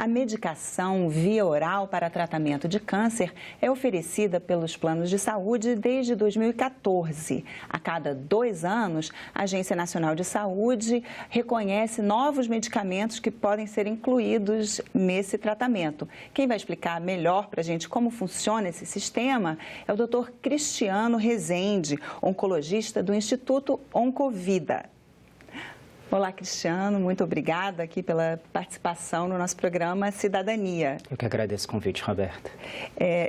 A medicação via oral para tratamento de câncer é oferecida pelos planos de saúde desde 2014. A cada 2 anos, a Agência Nacional de Saúde reconhece novos medicamentos que podem ser incluídos nesse tratamento. Quem vai explicar melhor para a gente como funciona esse sistema é o Dr. Cristiano Rezende, oncologista do Instituto Oncovida. Olá, Cristiano, muito obrigada aqui pela participação no nosso programa Cidadania. Eu que agradeço o convite, Roberta.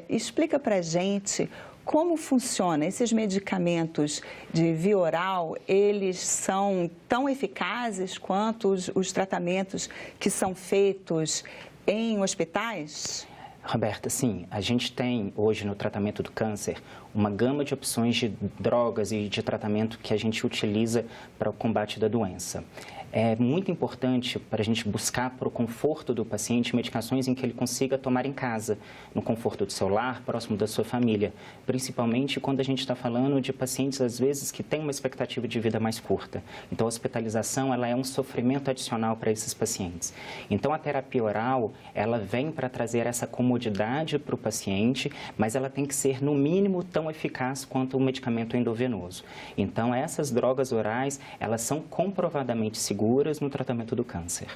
Explica para a gente como funciona esses medicamentos de via oral, eles são tão eficazes quanto os tratamentos que são feitos em hospitais? Roberta, sim, a gente tem hoje no tratamento do câncer uma gama de opções de drogas e de tratamento que a gente utiliza para o combate da doença. É muito importante para a gente buscar para o conforto do paciente medicações em que ele consiga tomar em casa, no conforto do seu lar, próximo da sua família, principalmente quando a gente está falando de pacientes, às vezes, que têm uma expectativa de vida mais curta. Então, a hospitalização ela é um sofrimento adicional para esses pacientes. Então, a terapia oral, ela vem para trazer essa comodidade para o paciente, mas ela tem que ser, no mínimo, tão eficaz quanto o medicamento endovenoso. Então, essas drogas orais, elas são comprovadamente seguras no tratamento do câncer.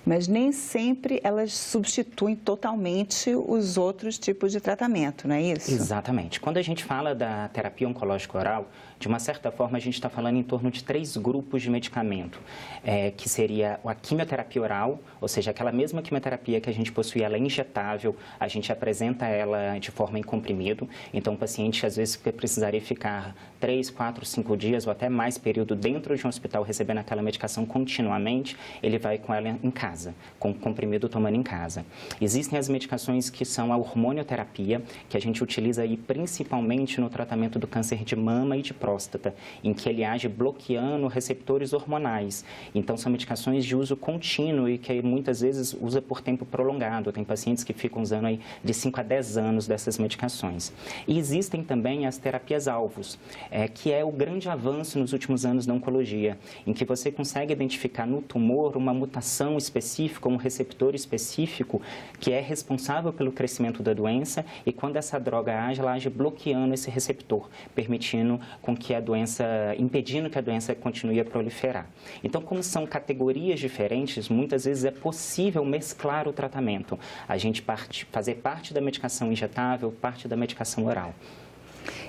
Mas nem sempre elas substituem totalmente os outros tipos de tratamento, não é isso? Exatamente. Quando a gente fala da terapia oncológica oral, de uma certa forma a gente está falando em torno de 3 grupos de medicamento, que seria a quimioterapia oral, ou seja, aquela mesma quimioterapia que a gente possui, ela é injetável, a gente apresenta ela de forma em comprimido, então o paciente às vezes precisaria ficar 3, 4, 5 dias ou até mais período dentro de um hospital recebendo aquela medicação continuamente, ele vai com ela em casa, com o comprimido tomando em casa. Existem as medicações que são a hormonioterapia, que a gente utiliza aí principalmente no tratamento do câncer de mama e de próstata, em que ele age bloqueando receptores hormonais. Então, são medicações de uso contínuo e que muitas vezes usa por tempo prolongado. Tem pacientes que ficam usando aí de 5 a 10 anos dessas medicações. E existem também as terapias-alvos, que é o grande avanço nos últimos anos da oncologia, em que você consegue identificar no tumor uma mutação específica, um receptor específico que é responsável pelo crescimento da doença e quando essa droga age, ela age bloqueando esse receptor, permitindo com que a doença, impedindo que a doença continue a proliferar. Então, como são categorias diferentes, muitas vezes é possível mesclar o tratamento. A gente fazer parte da medicação injetável, parte da medicação oral.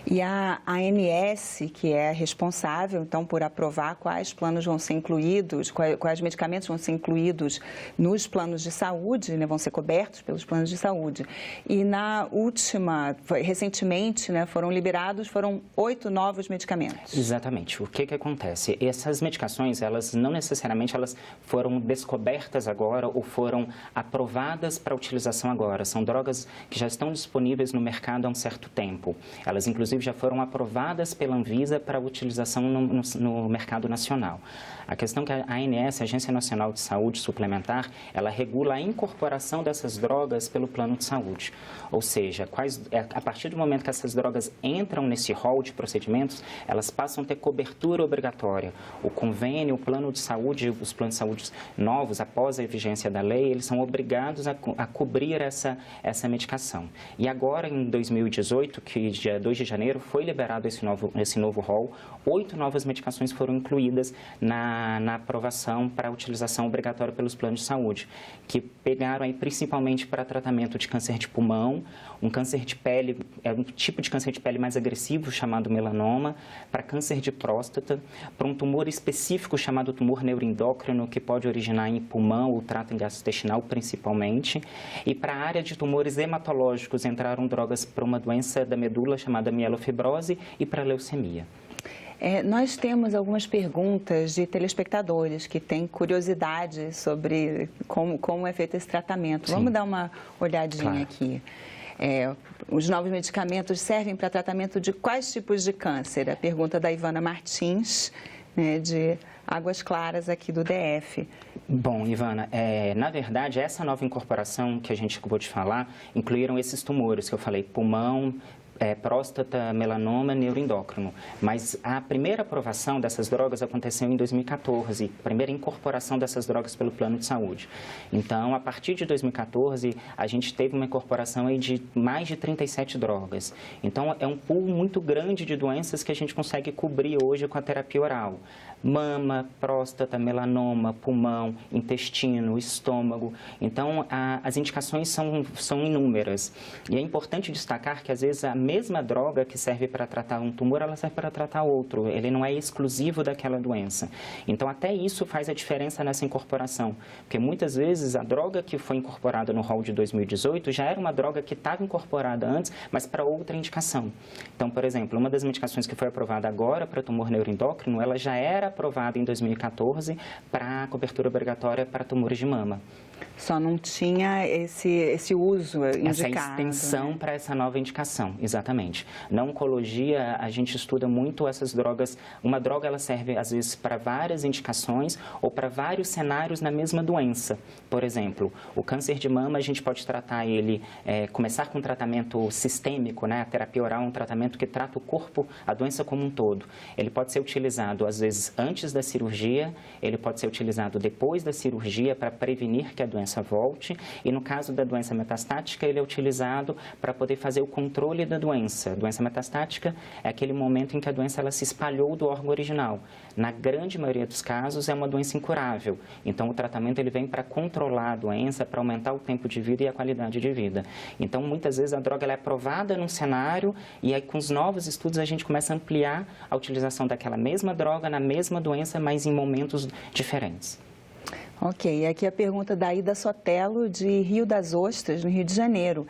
E a ANS, que é responsável, então, por aprovar quais planos vão ser incluídos, quais medicamentos vão ser incluídos nos planos de saúde, né, vão ser cobertos pelos planos de saúde. E na última, recentemente, né, foram 8 novos medicamentos. Exatamente. O que acontece? Essas medicações, elas não necessariamente elas foram descobertas agora ou foram aprovadas para utilização agora. São drogas que já estão disponíveis no mercado há um certo tempo. Elas, inclusive, já foram aprovadas pela Anvisa para utilização no mercado nacional. A questão é que a ANS, a Agência Nacional de Saúde Suplementar, ela regula a incorporação dessas drogas pelo plano de saúde. Ou seja, a partir do momento que essas drogas entram nesse rol de procedimentos, elas passam a ter cobertura obrigatória. O convênio, o plano de saúde, os planos de saúde novos, após a vigência da lei, eles são obrigados a cobrir essa medicação. E agora, em 2018, que dia 2 de janeiro, foi liberado esse novo rol, 8 novas medicações foram incluídas na aprovação para a utilização obrigatória pelos planos de saúde, que pegaram aí principalmente para tratamento de câncer de pulmão, um câncer de pele, um tipo de câncer de pele mais agressivo chamado melanoma, para câncer de próstata, para um tumor específico chamado tumor neuroendócrino, que pode originar em pulmão ou trato gastrointestinal principalmente, e para a área de tumores hematológicos entraram drogas para uma doença da medula chamada mielofibrose e para leucemia. Nós temos algumas perguntas de telespectadores que têm curiosidade sobre como é feito esse tratamento. Sim. Vamos dar uma olhadinha Claro. aqui. Os novos medicamentos servem para tratamento de quais tipos de câncer? A pergunta da Ivana Martins, né, de Águas Claras, aqui do DF. Bom, Ivana, na verdade, essa nova incorporação que a gente acabou de falar, incluíram esses tumores que eu falei, pulmão, próstata, melanoma, neuroendócrino. Mas a primeira aprovação dessas drogas aconteceu em 2014, a primeira incorporação dessas drogas pelo plano de saúde. Então, a partir de 2014, a gente teve uma incorporação aí de mais de 37 drogas. Então, é um pool muito grande de doenças que a gente consegue cobrir hoje com a terapia oral. Mama, próstata, melanoma, pulmão, intestino, estômago. Então, as indicações são inúmeras. E é importante destacar que, às vezes, a mesma droga que serve para tratar um tumor, ela serve para tratar outro. Ele não é exclusivo daquela doença. Então, até isso faz a diferença nessa incorporação. Porque, muitas vezes, a droga que foi incorporada no rol de 2018 já era uma droga que estava incorporada antes, mas para outra indicação. Então, por exemplo, uma das medicações que foi aprovada agora para tumor neuroendócrino, ela já era aprovada em 2014 para cobertura obrigatória para tumores de mama. Só não tinha esse uso indicado. Essa extensão, né, para essa nova indicação, exatamente. Na oncologia, a gente estuda muito essas drogas. Uma droga, ela serve, às vezes, para várias indicações ou para vários cenários na mesma doença. Por exemplo, o câncer de mama, a gente pode tratar ele, começar com um tratamento sistêmico, né? A terapia oral é um tratamento que trata o corpo, a doença como um todo. Ele pode ser utilizado, às vezes, antes da cirurgia, ele pode ser utilizado depois da cirurgia para prevenir que a doença volte, e no caso da doença metastática, ele é utilizado para poder fazer o controle da doença. A doença metastática é aquele momento em que a doença ela se espalhou do órgão original. Na grande maioria dos casos, é uma doença incurável. Então, o tratamento ele vem para controlar a doença, para aumentar o tempo de vida e a qualidade de vida. Então, muitas vezes, a droga ela é aprovada num cenário e aí, com os novos estudos, a gente começa a ampliar a utilização daquela mesma droga na mesma doença, mas em momentos diferentes. Ok, aqui a pergunta da Ida Sotelo, de Rio das Ostras, no Rio de Janeiro.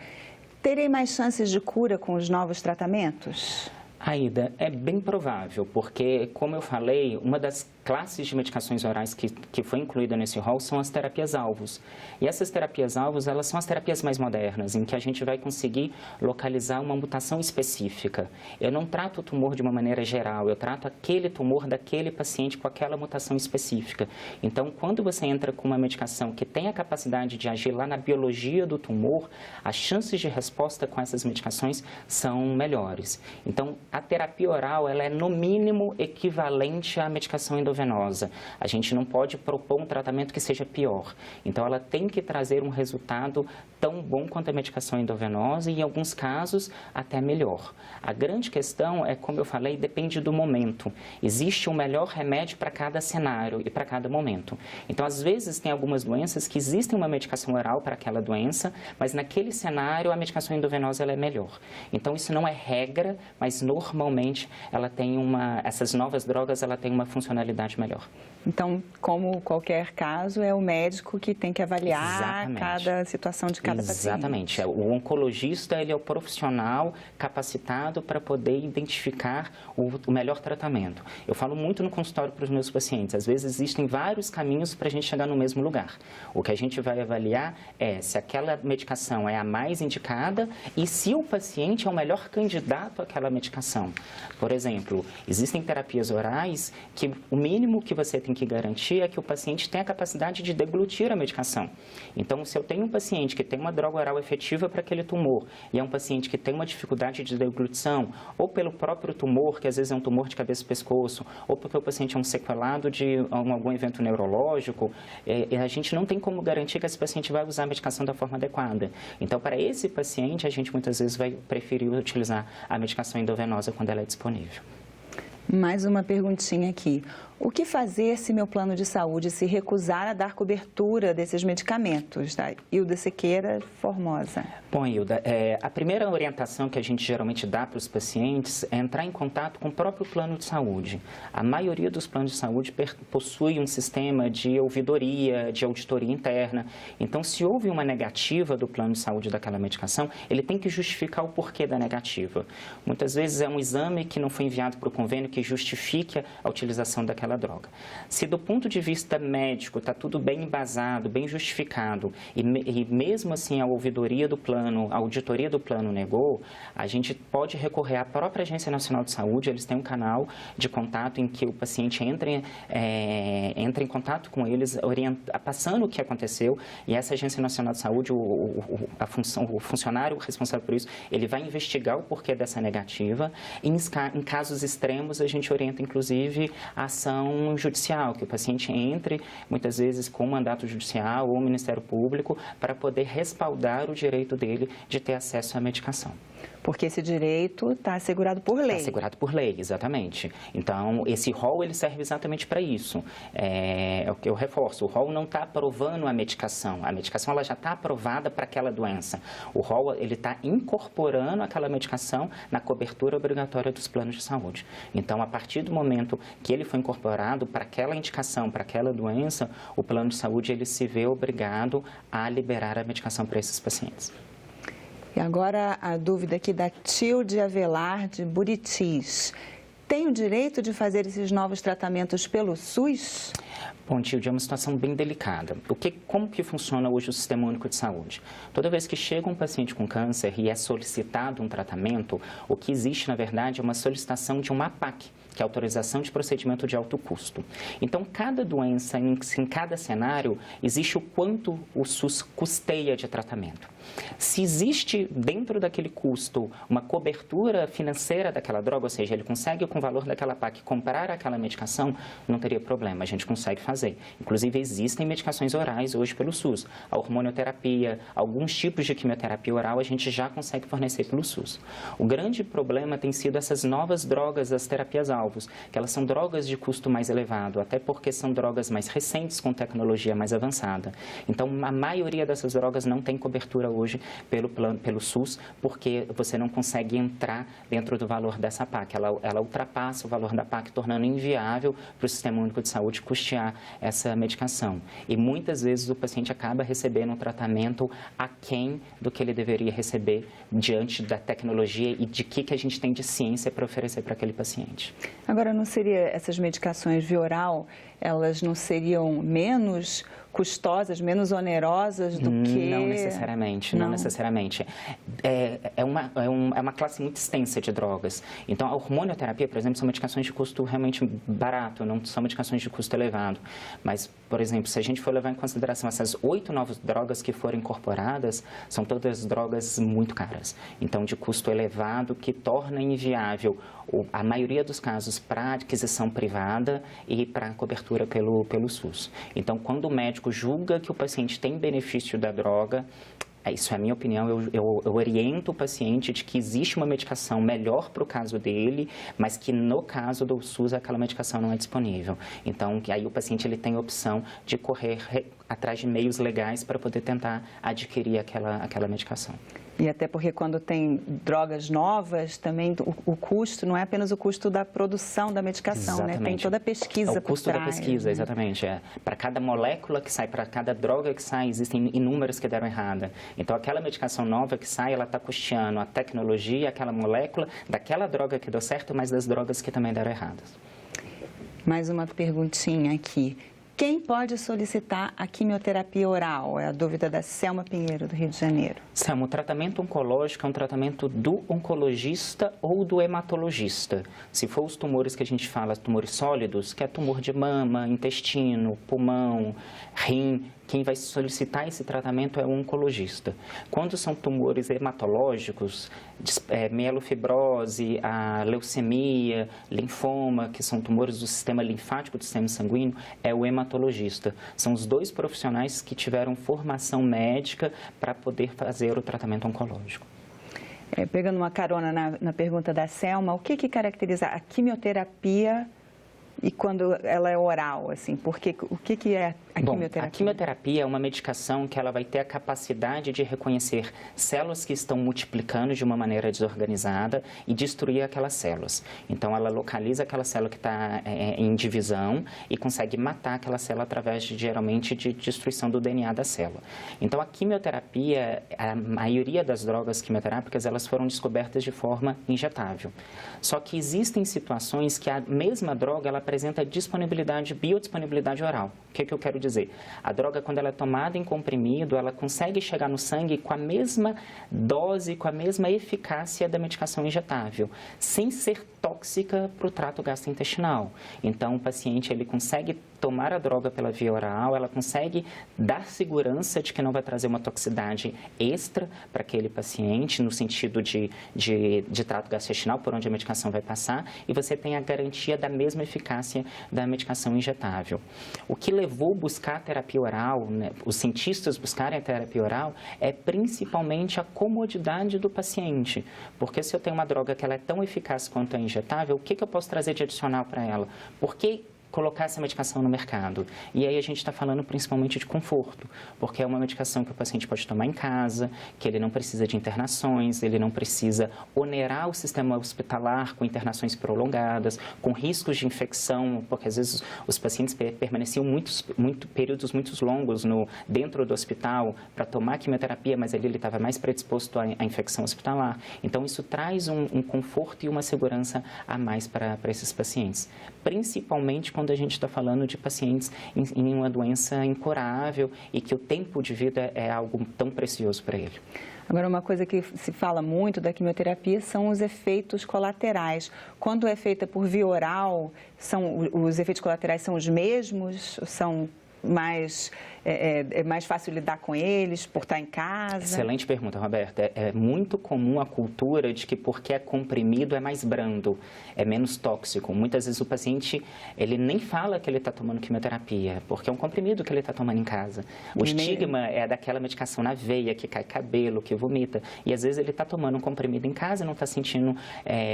Terei mais chances de cura com os novos tratamentos? Aida, é bem provável, porque, como eu falei, uma das classes de medicações orais que foi incluída nesse rol são as terapias-alvos. E essas terapias-alvos, elas são as terapias mais modernas, em que a gente vai conseguir localizar uma mutação específica. Eu não trato o tumor de uma maneira geral, eu trato aquele tumor daquele paciente com aquela mutação específica. Então, quando você entra com uma medicação que tem a capacidade de agir lá na biologia do tumor, as chances de resposta com essas medicações são melhores. Então, a terapia oral, ela é, no mínimo, equivalente à medicação endovenosa. A gente não pode propor um tratamento que seja pior. Então, ela tem que trazer um resultado tão bom quanto a medicação endovenosa e, em alguns casos, até melhor. A grande questão é, como eu falei, depende do momento. Existe um melhor remédio para cada cenário e para cada momento. Então, às vezes, tem algumas doenças que existe uma medicação oral para aquela doença, mas naquele cenário a medicação endovenosa ela é melhor. Então, isso não é regra, mas normalmente ela tem essas novas drogas ela tem uma funcionalidade melhor. Então, como qualquer caso, é o médico que tem que avaliar cada situação de cada paciente. Exatamente. O oncologista ele é o profissional capacitado para poder identificar o melhor tratamento. Eu falo muito no consultório para os meus pacientes. Às vezes existem vários caminhos para a gente chegar no mesmo lugar. O que a gente vai avaliar é se aquela medicação é a mais indicada e se o paciente é o melhor candidato àquela medicação. Por exemplo, existem terapias orais que o mínimo que você tem que garantir é que o paciente tenha a capacidade de deglutir a medicação. Então, se eu tenho um paciente que tem uma droga oral efetiva para aquele tumor e é um paciente que tem uma dificuldade de deglutição, ou pelo próprio tumor, que às vezes é um tumor de cabeça e pescoço, ou porque o paciente é um sequelado de algum evento neurológico, a gente não tem como garantir que esse paciente vai usar a medicação da forma adequada. Então, para esse paciente, a gente muitas vezes vai preferir utilizar a medicação endovenosa quando ela é disponível. Mais uma perguntinha aqui. O que fazer se meu plano de saúde se recusar a dar cobertura desses medicamentos? Da Hilda Sequeira Formosa. Bom, Hilda, a primeira orientação que a gente geralmente dá para os pacientes é entrar em contato com o próprio plano de saúde. A maioria dos planos de saúde possui um sistema de ouvidoria, de auditoria interna. Então, se houve uma negativa do plano de saúde daquela medicação, ele tem que justificar o porquê da negativa. Muitas vezes é um exame que não foi enviado para o convênio que justifique a utilização daquela aquela droga. Se do ponto de vista médico está tudo bem embasado, bem justificado, e mesmo assim a ouvidoria do plano, a auditoria do plano negou, a gente pode recorrer à própria Agência Nacional de Saúde. Eles têm um canal de contato em que o paciente entra em contato com eles, passando o que aconteceu, e essa Agência Nacional de Saúde, o funcionário responsável por isso, ele vai investigar o porquê dessa negativa. Em casos extremos, a gente orienta, inclusive, a ação judicial, que o paciente entre, muitas vezes, com mandato judicial ou Ministério Público, para poder respaldar o direito dele de ter acesso à medicação. Porque esse direito está assegurado por lei. Está assegurado por lei, exatamente. Então, esse rol ele serve exatamente para isso. É o que eu reforço, o rol não está aprovando a medicação ela já está aprovada para aquela doença. O rol ele está incorporando aquela medicação na cobertura obrigatória dos planos de saúde. Então, a partir do momento que ele foi incorporado para aquela indicação, para aquela doença, o plano de saúde ele se vê obrigado a liberar a medicação para esses pacientes. E agora a dúvida aqui da Tilde Avelar, de Buritis. Tem o direito de fazer esses novos tratamentos pelo SUS? Bom, Tilde, é uma situação bem delicada. Como que funciona hoje o Sistema Único de Saúde? Toda vez que chega um paciente com câncer e é solicitado um tratamento, o que existe, na verdade, é uma solicitação de uma APAC, que é a autorização de procedimento de alto custo. Então, cada doença, em cada cenário, existe o quanto o SUS custeia de tratamento. Se existe dentro daquele custo uma cobertura financeira daquela droga, ou seja, ele consegue com o valor daquela PAC comprar aquela medicação, não teria problema, a gente consegue fazer. Inclusive, existem medicações orais hoje pelo SUS. A hormonioterapia, alguns tipos de quimioterapia oral, a gente já consegue fornecer pelo SUS. O grande problema tem sido essas novas drogas, as terapias-alvos, que elas são drogas de custo mais elevado, até porque são drogas mais recentes, com tecnologia mais avançada. Então, a maioria dessas drogas não tem cobertura hoje pelo SUS, porque você não consegue entrar dentro do valor dessa PAC. Ela ultrapassa o valor da PAC, tornando inviável para o Sistema Único de Saúde custear essa medicação. E muitas vezes o paciente acaba recebendo um tratamento aquém do que ele deveria receber diante da tecnologia e de que a gente tem de ciência para oferecer para aquele paciente. Agora, não seria essas medicações via oral, elas não seriam menos custosas, menos onerosas do que... Não necessariamente, não necessariamente. É uma classe muito extensa de drogas. Então, a hormonioterapia, por exemplo, são medicações de custo realmente barato, não são medicações de custo elevado. Mas, por exemplo, se a gente for levar em consideração essas 8 novas drogas que foram incorporadas, são todas drogas muito caras. Então, de custo elevado, que torna inviável a maioria dos casos para aquisição privada e para cobertura pelo SUS. Então, quando o médico julga que o paciente tem benefício da droga, isso é a minha opinião, eu oriento o paciente de que existe uma medicação melhor para o caso dele, mas que no caso do SUS aquela medicação não é disponível. Então, aí o paciente ele tem a opção de correr atrás de meios legais para poder tentar adquirir aquela medicação. E até porque quando tem drogas novas, também o custo não é apenas o custo da produção da medicação, exatamente, né? Tem toda a pesquisa por trás. É o custo da pesquisa, exatamente. Para cada molécula que sai, para cada droga que sai, existem inúmeras que deram errada. Então, aquela medicação nova que sai, ela está custeando a tecnologia, aquela molécula, daquela droga que deu certo, mas das drogas que também deram erradas. Mais uma perguntinha aqui. Quem pode solicitar a quimioterapia oral? É a dúvida da Selma Pinheiro, do Rio de Janeiro. Selma, o tratamento oncológico é um tratamento do oncologista ou do hematologista. Se for os tumores que a gente fala, tumores sólidos, que é tumor de mama, intestino, pulmão, rim, quem vai solicitar esse tratamento é o oncologista. Quando são tumores hematológicos, mielofibrose, a leucemia, linfoma, que são tumores do sistema linfático do sistema sanguíneo, é o hematologista. São os dois profissionais que tiveram formação médica para poder fazer o tratamento oncológico. Pegando uma carona na pergunta da Selma, o que caracteriza a quimioterapia e quando ela é oral, assim? Porque o que é A quimioterapia é uma medicação que ela vai ter a capacidade de reconhecer células que estão multiplicando de uma maneira desorganizada e destruir aquelas células. Então, ela localiza aquela célula que está em divisão e consegue matar aquela célula através, geralmente, de destruição do DNA da célula. Então, a quimioterapia, a maioria das drogas quimioterápicas, elas foram descobertas de forma injetável. Só que existem situações que a mesma droga, ela apresenta biodisponibilidade oral. O que eu quero dizer? A droga, quando ela é tomada em comprimido, ela consegue chegar no sangue com a mesma dose, com a mesma eficácia da medicação injetável, sem ser tóxica para o trato gastrointestinal. Então, o paciente ele consegue tomar a droga pela via oral, ela consegue dar segurança de que não vai trazer uma toxicidade extra para aquele paciente, no sentido de trato gastrointestinal, por onde a medicação vai passar, e você tem a garantia da mesma eficácia da medicação injetável. O que levou a buscar a terapia oral, né, os cientistas buscarem a terapia oral, é principalmente a comodidade do paciente. Porque se eu tenho uma droga que ela é tão eficaz quanto a injetável, o que eu posso trazer de adicional para ela? Porque colocar essa medicação no mercado. E aí a gente está falando principalmente de conforto, porque é uma medicação que o paciente pode tomar em casa, que ele não precisa de internações, ele não precisa onerar o sistema hospitalar com internações prolongadas, com riscos de infecção, porque às vezes os pacientes permaneciam períodos muito longos dentro do hospital para tomar quimioterapia, mas ali ele estava mais predisposto à infecção hospitalar. Então, isso traz um conforto e uma segurança a mais para esses pacientes, principalmente quando a gente está falando de pacientes em uma doença incurável e que o tempo de vida é algo tão precioso para ele. Agora, uma coisa que se fala muito da quimioterapia são os efeitos colaterais. Quando é feita por via oral, os efeitos colaterais são os mesmos? São mais fácil lidar com eles por estar em casa? Excelente pergunta, Roberta. É muito comum a cultura de que porque é comprimido é mais brando, é menos tóxico. Muitas vezes o paciente, ele nem fala que ele está tomando quimioterapia, porque é um comprimido que ele está tomando em casa. O estigma é daquela medicação na veia, que cai cabelo, que vomita. E às vezes ele está tomando um comprimido em casa, não está sentindo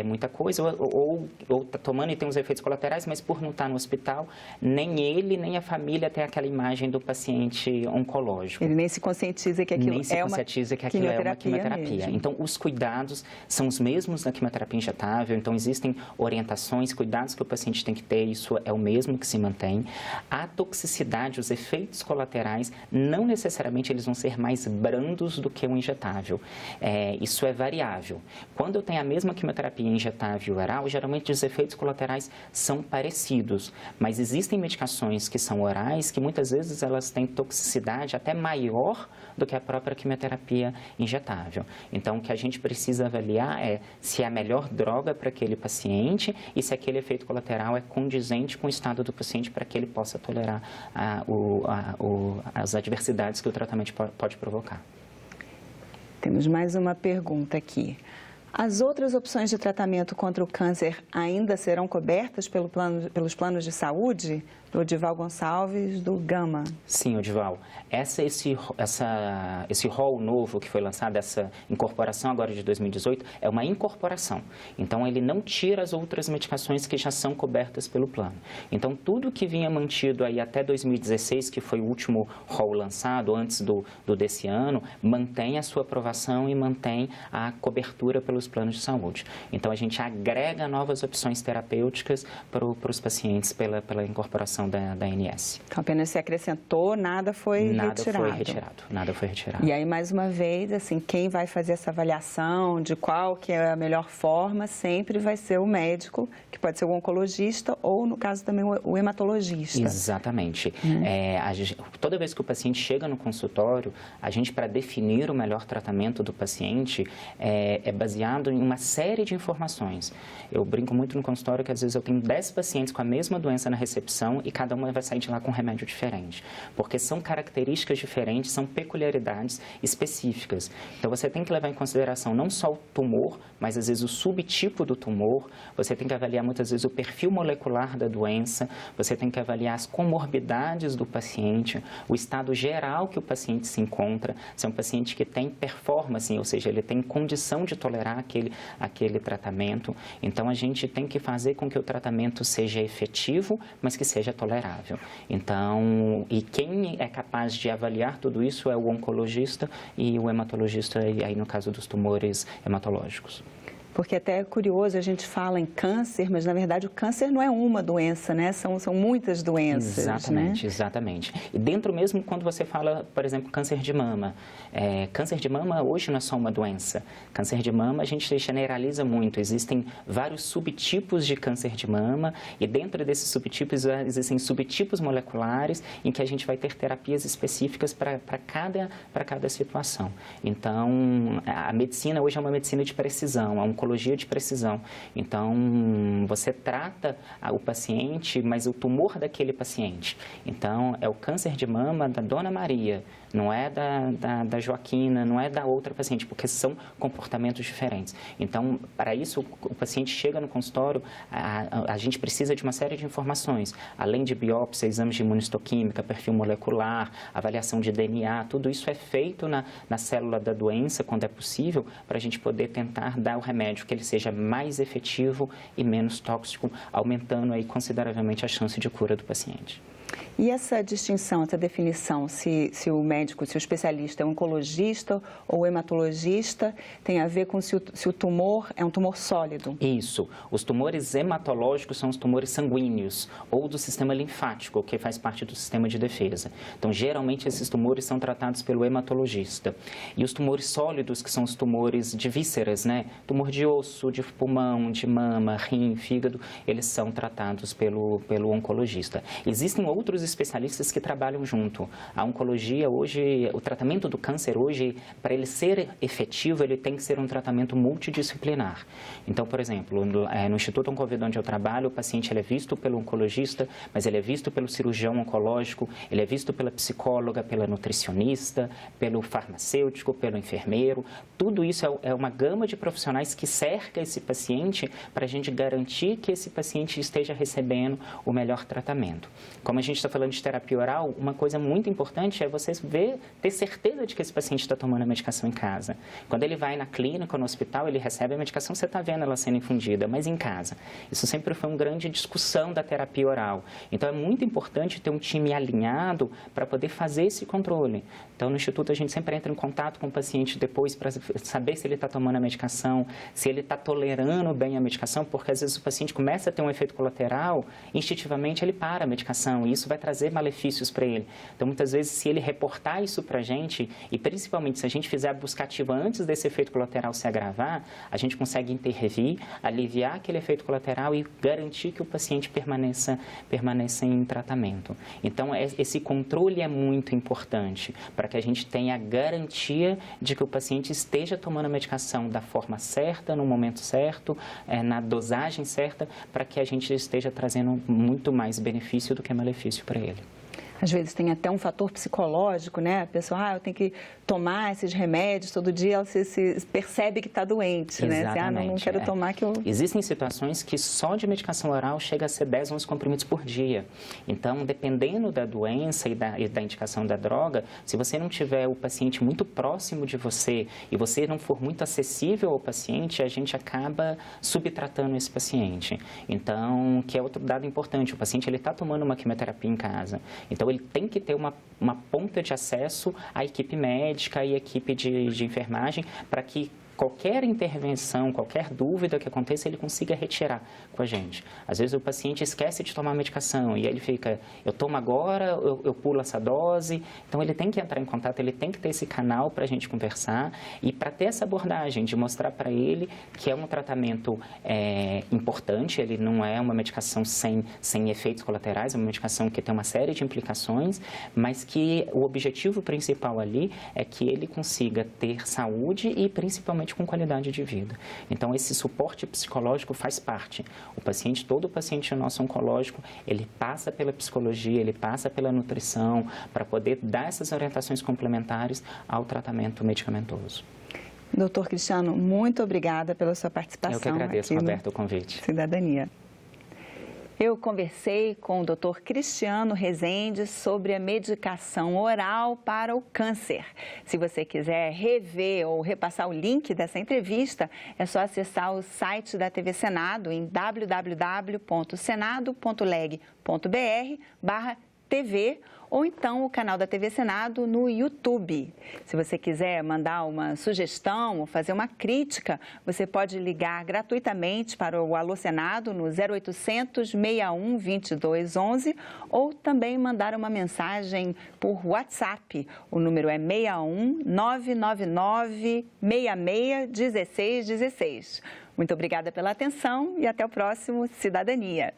muita coisa, ou está tomando e tem os efeitos colaterais, mas por não estar no hospital, nem ele, nem a família tem aquela imagem do paciente oncológico. Ele nem se conscientiza que aquilo é uma quimioterapia. Então, os cuidados são os mesmos da quimioterapia injetável, então existem orientações, cuidados que o paciente tem que ter, isso é o mesmo que se mantém. A toxicidade, os efeitos colaterais, não necessariamente eles vão ser mais brandos do que o injetável. Isso é variável. Quando eu tenho a mesma quimioterapia injetável oral, geralmente os efeitos colaterais são parecidos, mas existem medicações que são orais que muitas vezes elas têm toxicidade até maior do que a própria quimioterapia injetável. Então, o que a gente precisa avaliar é se é a melhor droga para aquele paciente e se aquele efeito colateral é condizente com o estado do paciente para que ele possa tolerar as adversidades que o tratamento pode provocar. Temos mais uma pergunta aqui. As outras opções de tratamento contra o câncer ainda serão cobertas pelos planos de saúde? Do Odival Gonçalves, do Gama. Sim, Odival. Esse rol novo que foi lançado, essa incorporação agora de 2018, é uma incorporação. Então, ele não tira as outras medicações que já são cobertas pelo plano. Então, tudo que vinha mantido aí até 2016, que foi o último rol lançado, antes desse ano, mantém a sua aprovação e mantém a cobertura pelos planos de saúde. Então, a gente agrega novas opções terapêuticas para os pacientes pela incorporação da ANS. Então, apenas se acrescentou, nada foi retirado. Nada foi retirado. E aí, mais uma vez, assim, quem vai fazer essa avaliação de qual que é a melhor forma sempre vai ser o médico, que pode ser o oncologista ou, no caso, também o hematologista. Exatamente. Toda vez que o paciente chega no consultório, a gente, para definir o melhor tratamento do paciente, é baseado em uma série de informações. Eu brinco muito no consultório que, às vezes, eu tenho 10 pacientes com a mesma doença na recepção e cada uma vai sair de lá com um remédio diferente, porque são características diferentes, são peculiaridades específicas. Então, você tem que levar em consideração não só o tumor, mas às vezes o subtipo do tumor, você tem que avaliar muitas vezes o perfil molecular da doença, você tem que avaliar as comorbidades do paciente, o estado geral que o paciente se encontra, se é um paciente que tem performance, ou seja, ele tem condição de tolerar aquele tratamento. Então, a gente tem que fazer com que o tratamento seja efetivo, mas que seja tolerável tolerável. Então, e quem é capaz de avaliar tudo isso é o oncologista e o hematologista, e aí no caso dos tumores hematológicos. Porque até é curioso, a gente fala em câncer, mas na verdade o câncer não é uma doença, né? São muitas doenças. Exatamente, né? Exatamente. E dentro mesmo, quando você fala, por exemplo, câncer de mama. Câncer de mama hoje não é só uma doença. Câncer de mama a gente generaliza muito. Existem vários subtipos de câncer de mama e dentro desses subtipos existem subtipos moleculares em que a gente vai ter terapias específicas para cada situação. Então, a medicina hoje é uma medicina de precisão, oncologia de precisão. Então, você trata o paciente, mas o tumor daquele paciente. Então, é o câncer de mama da Dona Maria, não é da Joaquina, não é da outra paciente, porque são comportamentos diferentes. Então, para isso, o paciente chega no consultório, a gente precisa de uma série de informações, além de biópsia, exames de imunistoquímica, perfil molecular, avaliação de DNA, tudo isso é feito na célula da doença, quando é possível, para a gente poder tentar dar o remédio que ele seja mais efetivo e menos tóxico, aumentando aí consideravelmente a chance de cura do paciente. E essa distinção, essa definição, se o médico, se o especialista é oncologista ou hematologista, tem a ver com se o tumor é um tumor sólido? Isso. Os tumores hematológicos são os tumores sanguíneos ou do sistema linfático, que faz parte do sistema de defesa. Então, geralmente, esses tumores são tratados pelo hematologista. E os tumores sólidos, que são os tumores de vísceras, né? Tumor de osso, de pulmão, de mama, rim, fígado, eles são tratados pelo oncologista. Existem outros especialistas que trabalham junto. A oncologia hoje, o tratamento do câncer hoje, para ele ser efetivo, ele tem que ser um tratamento multidisciplinar. Então, por exemplo, no Instituto Oncovid, onde eu trabalho, o paciente ele é visto pelo oncologista, mas ele é visto pelo cirurgião oncológico, ele é visto pela psicóloga, pela nutricionista, pelo farmacêutico, pelo enfermeiro. Tudo isso é uma gama de profissionais que cerca esse paciente para a gente garantir que esse paciente esteja recebendo o melhor tratamento. Como a gente está falando de terapia oral, uma coisa muito importante é você ter certeza de que esse paciente está tomando a medicação em casa. Quando ele vai na clínica ou no hospital, ele recebe a medicação, você está vendo ela sendo infundida, mas em casa. Isso sempre foi uma grande discussão da terapia oral. Então, é muito importante ter um time alinhado para poder fazer esse controle. Então, no Instituto, a gente sempre entra em contato com o paciente depois para saber se ele está tomando a medicação, se ele está tolerando bem a medicação, porque às vezes o paciente começa a ter um efeito colateral, instintivamente ele para a medicação e isso vai trazer malefícios para ele. Então, muitas vezes, se ele reportar isso para a gente, e principalmente se a gente fizer a busca ativa antes desse efeito colateral se agravar, a gente consegue intervir, aliviar aquele efeito colateral e garantir que o paciente permaneça em tratamento. Então, esse controle é muito importante para que a gente tenha a garantia de que o paciente esteja tomando a medicação da forma certa, no momento certo, na dosagem certa, para que a gente esteja trazendo muito mais benefício do que malefício para ele. Às vezes tem até um fator psicológico, né? A pessoa, eu tenho que tomar esses remédios todo dia, ela se percebe que está doente, Exatamente, né? Não quero tomar que eu... Existem situações que só de medicação oral chega a ser 10, 11 comprimidos por dia. Então, dependendo da doença e da indicação da droga, se você não tiver o paciente muito próximo de você e você não for muito acessível ao paciente, a gente acaba subtratando esse paciente. Então, que é outro dado importante, o paciente está tomando uma quimioterapia em casa. Então, ele tem que ter uma ponta de acesso à equipe médica e equipe de enfermagem para que qualquer intervenção, qualquer dúvida que aconteça, ele consiga retirar com a gente. Às vezes o paciente esquece de tomar a medicação e ele fica, eu tomo agora, eu pulo essa dose. Então ele tem que entrar em contato, ele tem que ter esse canal para a gente conversar e para ter essa abordagem de mostrar para ele que é um tratamento importante, ele não é uma medicação sem efeitos colaterais, é uma medicação que tem uma série de implicações, mas que o objetivo principal ali é que ele consiga ter saúde e principalmente com qualidade de vida. Então, esse suporte psicológico faz parte. Todo paciente nosso oncológico, ele passa pela psicologia, ele passa pela nutrição, para poder dar essas orientações complementares ao tratamento medicamentoso. Doutor Cristiano, muito obrigada pela sua participação. Eu que agradeço, Roberto, o convite. Cidadania. Eu conversei com o Dr. Cristiano Rezende sobre a medicação oral para o câncer. Se você quiser rever ou repassar o link dessa entrevista, é só acessar o site da TV Senado em www.senado.leg.br/TV ou então o canal da TV Senado no YouTube. Se você quiser mandar uma sugestão ou fazer uma crítica, você pode ligar gratuitamente para o Alô Senado no 0800 61 2211 ou também mandar uma mensagem por WhatsApp. O número é 61 999 66 16 16. Muito obrigada pela atenção e até o próximo Cidadania.